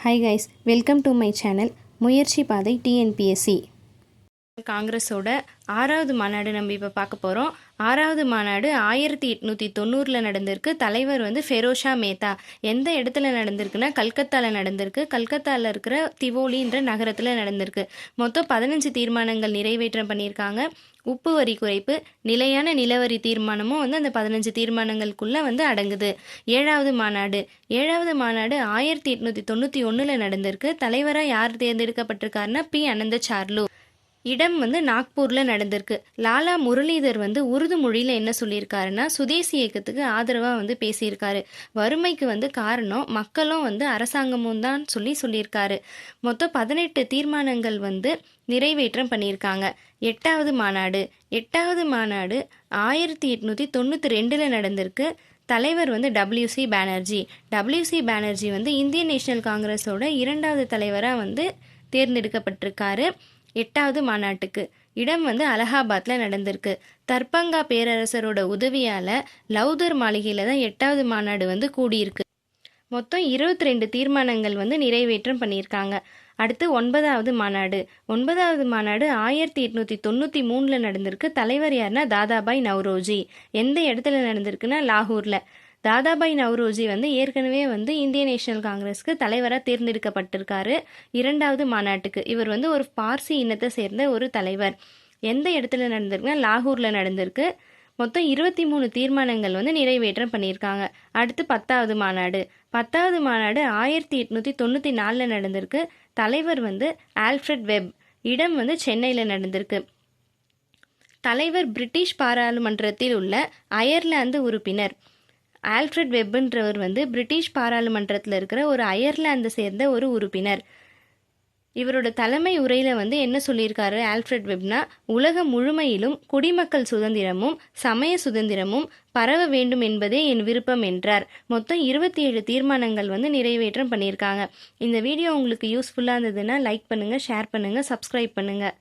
Hi guys, welcome to my channel முயற்சி பாதை TNPSC. காங்கிரஸோட 6வது மாநாடு நம்ம இப்போ பார்க்க போகிறோம். 6வது மாநாடு 1890 நடந்திருக்கு. தலைவர் ஃபெரோஷா மேத்தா. எந்த இடத்துல நடந்திருக்குன்னா கல்கத்தாவில் நடந்திருக்கு. கல்கத்தாவில் இருக்கிற திவோலின்ற நகரத்தில் நடந்திருக்கு. மொத்தம் 15 தீர்மானங்கள் நிறைவேற்றம் பண்ணியிருக்காங்க. உப்பு வரி குறைப்பு, நிலையான நிலவரி தீர்மானமும் அந்த 15 தீர்மானங்களுக்குள்ளே அடங்குது. 7வது மாநாடு 1891 நடந்திருக்கு. தலைவராக யார் தேர்ந்தெடுக்கப்பட்டிருக்காருன்னா பி அனந்தசார்லு. இடம் நாக்பூரில் நடந்திருக்கு. லாலா முரளிதர் உருது மொழியில் என்ன சொல்லியிருக்காருன்னா சுதேசி இயக்கத்துக்கு ஆதரவாக பேசியிருக்காரு. வறுமைக்கு காரணம் மக்களும் அரசாங்கமும் தான் சொல்லியிருக்காரு. மொத்தம் 18 தீர்மானங்கள் நிறைவேற்றம் பண்ணியிருக்காங்க. 8வது மாநாடு 1892 நடந்திருக்கு. தலைவர் WC Banerjee. WC Banerjee Indian national காங்கிரஸோட 2வது தலைவராக தேர்ந்தெடுக்கப்பட்டிருக்காரு. 8வது மாநாட்டுக்கு இடம் அலகாபாத்தில் நடந்திருக்கு. தர்பங்கா பேரரசரோட உதவியால் லவுதர் மாளிகையில் தான் 8வது மாநாடு கூடியிருக்கு. மொத்தம் 22 தீர்மானங்கள் நிறைவேற்றம் பண்ணியிருக்காங்க. அடுத்து 9வது மாநாடு 1893 நடந்திருக்கு. தலைவர் யாருன்னா தாதாபாய் நவ்ரோஜி. எந்த இடத்துல நடந்திருக்குன்னா லாகூரில். தாதாபாய் நவ்ரோஜி ஏற்கனவே இந்தியன் நேஷனல் காங்கிரஸ்க்கு தலைவராக தேர்ந்தெடுக்கப்பட்டிருக்காரு. 2வது மாநாட்டுக்கு இவர் ஒரு பார்சி இனத்தை சேர்ந்த ஒரு தலைவர். எந்த இடத்துல நடந்திருக்குன்னா லாகூரில் நடந்திருக்கு. மொத்தம் 23 தீர்மானங்கள் நிறைவேற்றம் பண்ணியிருக்காங்க. அடுத்து 10வது மாநாடு 1894 நடந்திருக்கு. தலைவர் ஆல்ஃப்ரட் வெப். இடம் சென்னையில் நடந்திருக்கு. தலைவர் பிரிட்டிஷ் பாராளுமன்றத்தில் உள்ள அயர்லாந்து உறுப்பினர். ஆல்ஃப்ரட் வெப்ன்றவர் பிரிட்டிஷ் பாராளுமன்றத்தில் இருக்கிற ஒரு அயர்லாந்தை சேர்ந்த ஒரு உறுப்பினர். இவரோட தலைமை உரையில் என்ன சொல்லியிருக்காரு ஆல்ஃப்ரட் வெப்னா, உலகம் முழுமையிலும் குடிமக்கள் சுதந்திரமும் சமய சுதந்திரமும் பரவ வேண்டும் என்பதே என் விருப்பம் என்றார். மொத்தம் 27 தீர்மானங்கள் நிறைவேற்றம் பண்ணியிருக்காங்க. இந்த வீடியோ உங்களுக்கு யூஸ்ஃபுல்லாக இருந்ததுன்னா லைக் பண்ணுங்கள், ஷேர் பண்ணுங்கள், சப்ஸ்கிரைப் பண்ணுங்கள்.